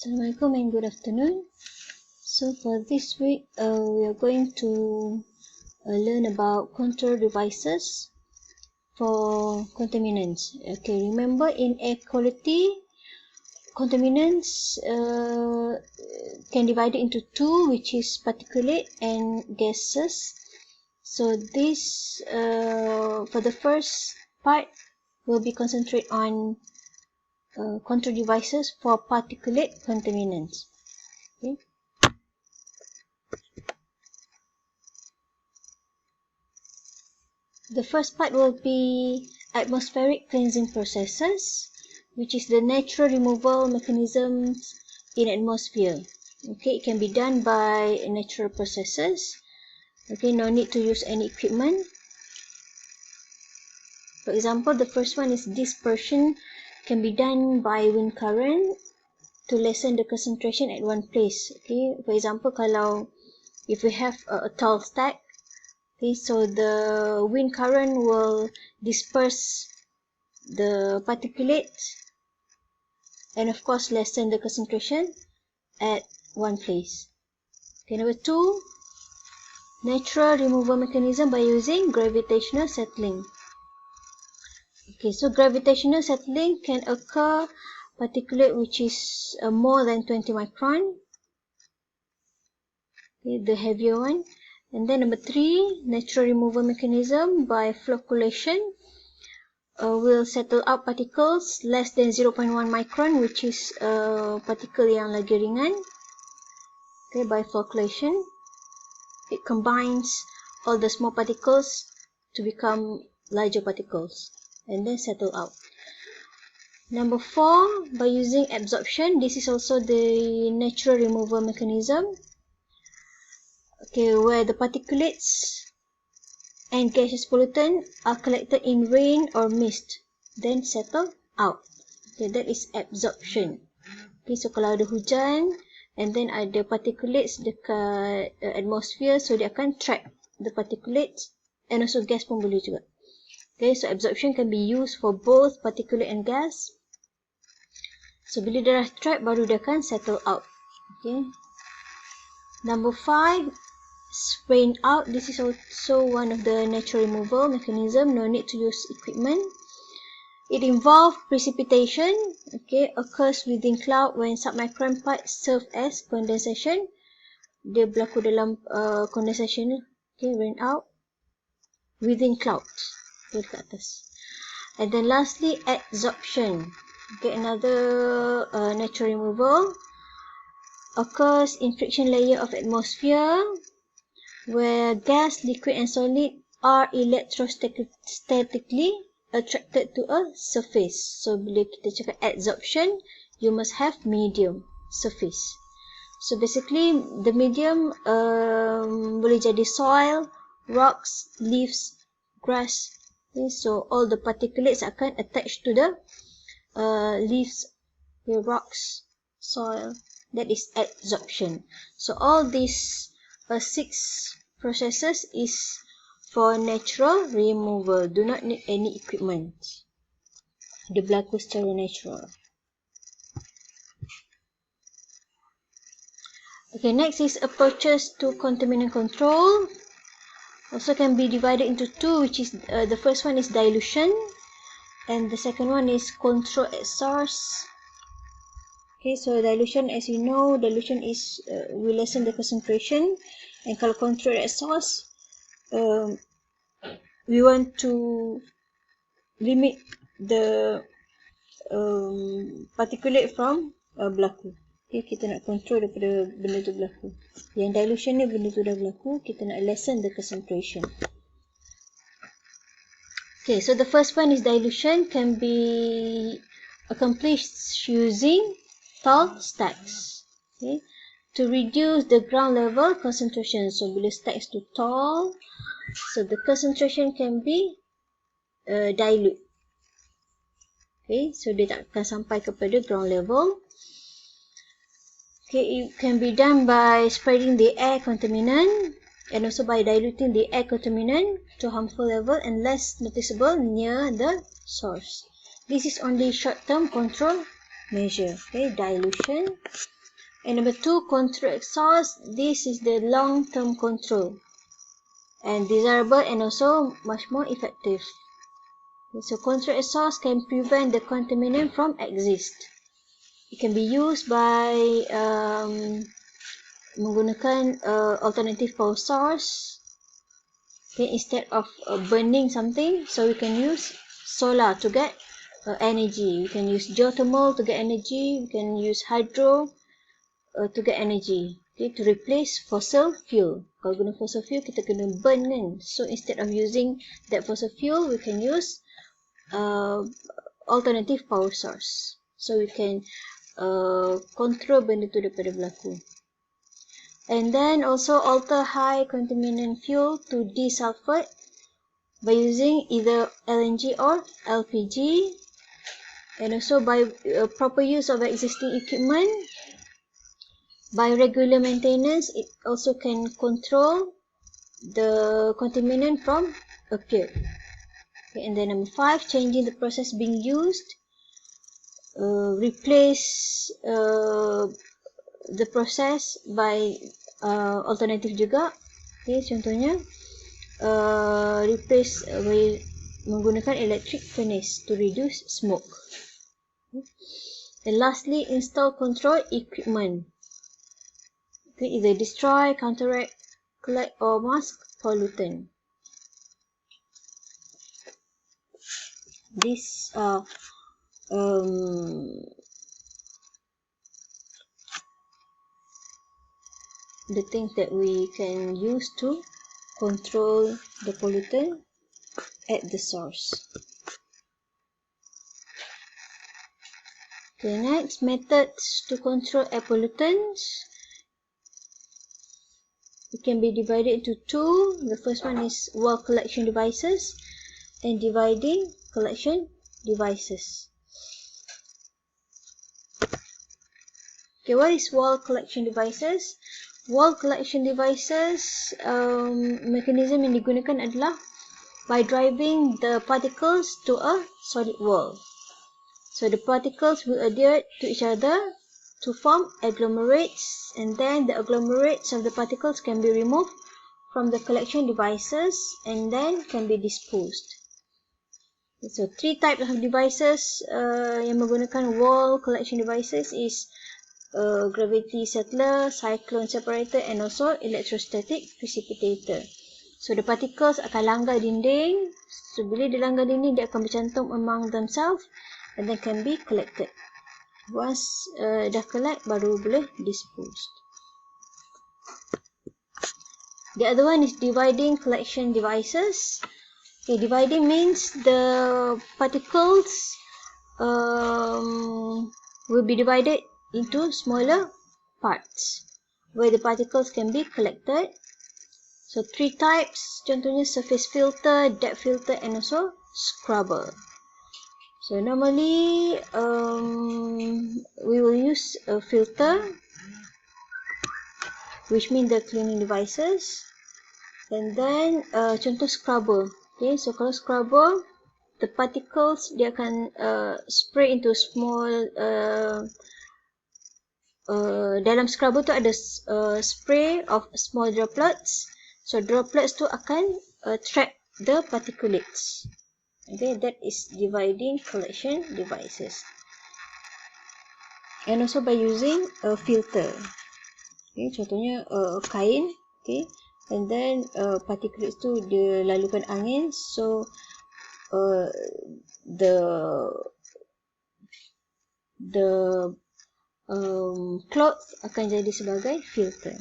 Assalamualaikum and good afternoon. So for this week, we are going to learn about control devices for contaminants. Okay, remember in air quality, contaminants can divide it into two, which is particulate and gases. So this, for the first part, will be concentrate on control devices for particulate contaminants. Okay. The first part will be atmospheric cleansing processes, which is the natural removal mechanisms in atmosphere. Okay, it can be done by natural processes. Okay, no need to use any equipment. For example, the first one is dispersion, can be done by wind current to lessen the concentration at one place. Okay, for example, kalau if we have a tall stack, okay, so the wind current will disperse the particulates and of course lessen the concentration at one place. Okay, number two, natural removal mechanism by using gravitational settling. Okay, so gravitational settling can occur particulate which is more than 20 micron, okay, the heavier one. And then number three, natural removal mechanism by flocculation will settle out particles less than 0.1 micron, which is particle yang lagi ringan. Okay, by flocculation, it combines all the small particles to become larger particles and then settle out. Number four, by using absorption, this is also the natural removal mechanism. Okay, where the particulates and gaseous pollutant are collected in rain or mist, then settle out. Okay, that is absorption. Okay, so kalau ada hujan and then ada particulates dekat atmosphere, so dia akan trap the particulates and also gas pun boleh juga. Okay, so absorption can be used for both particulate and gas. So bila dia dah trap, baru dia akan settle out. Okay. Number five, rain out. This is also one of the natural removal mechanism. No need to use equipment. It involves precipitation. Okay, occurs within cloud when submicron parts serve as condensation. Dia berlaku dalam condensation. Okay, rain out within clouds. Okay, dekat atas. And then lastly, adsorption. Okay, another natural removal occurs in friction layer of atmosphere where gas, liquid and solid are electrostatically attracted to a surface. So bila kita cakap adsorption, you must have medium surface. So basically the medium boleh jadi soil, rocks, leaves, grass. Okay, so all the particulates akan attach to the leaves, the rocks, soil. That is adsorption. So all these 6 processes is for natural removal. Do not need any equipment. Dia berlaku secara natural. Okay, next is approaches to contaminant control. Also can be divided into two, which is the first one is dilution and the second one is control at source. Okay, so dilution, as you know, dilution is will lessen the concentration, and kalau control at source, we want to limit the particulate from berlaku. Okay, kita nak control daripada benda tu berlaku. Yang dilution ni benda tu dah berlaku, kita nak lessen the concentration. Okay, so the first one is dilution, can be accomplished using tall stacks. Okay, to reduce the ground level concentration. So bila stacks too tall, so the concentration can be dilute. Okay, so dia tak akan sampai kepada ground level. Okay, it can be done by spreading the air contaminant and also by diluting the air contaminant to harmful level and less noticeable near the source. This is only short-term control measure. Okay, dilution. And number 2, control exhaust. This is the long-term control and desirable and also much more effective. Okay, so control exhaust can prevent the contaminant from exist. It can be used by menggunakan alternative power source. Okay, instead of burning something, so we can use solar to get energy. We can use geothermal to get energy. We can use hydro to get energy. Okay, to replace fossil fuel. Kalau guna fossil fuel, kita kena burn kan. So instead of using that fossil fuel, we can use alternative power source. So we can control benda tu daripada berlaku. And then also alter high contaminant fuel to desulfate by using either LNG or LPG. And also by proper use of existing equipment. By regular maintenance, it also can control the contaminant from appear. Okay, and then number 5, changing the process being used. Replace the process by alternative juga. Okay, contohnya replace by menggunakan electric furnace to reduce smoke. And lastly, install control equipment. Okay, either destroy, counteract, collect or mask pollutant. These are the things that we can use to control the pollutant at the source. Okay, next, methods to control air pollutants. It can be divided into 2. The first one is wall collection devices and dividing collection devices. Okay, what is wall collection devices? Wall collection devices, mechanism yang digunakan adalah by driving the particles to a solid wall. So the particles will adhere to each other to form agglomerates, and then the agglomerates of the particles can be removed from the collection devices and then can be disposed. So 3 types of devices yang menggunakan wall collection devices is gravity settler, cyclone separator and also electrostatic precipitator. So the particles akan langgar dinding. So bila dia langgar dinding, dia akan bercantum among themselves and then can be collected. Once dah collect, baru boleh disposed. The other one is dividing collection devices. Okay, dividing means the particles will be divided into smaller parts where the particles can be collected. So 3 types, contohnya surface filter, depth filter and also scrubber. So normally we will use a filter, which means the cleaning devices, and then contoh scrubber. Okay, so kalau scrubber, the particles dia akan spray into small dalam scrubber tu ada spray of small droplets. So droplets tu akan trap the particulates. Okay, that is dividing collection devices. And also by using a filter. Okay, contohnya kain. Okay, and then particulates tu dia lalukan angin. So the cloth akan jadi sebagai filter.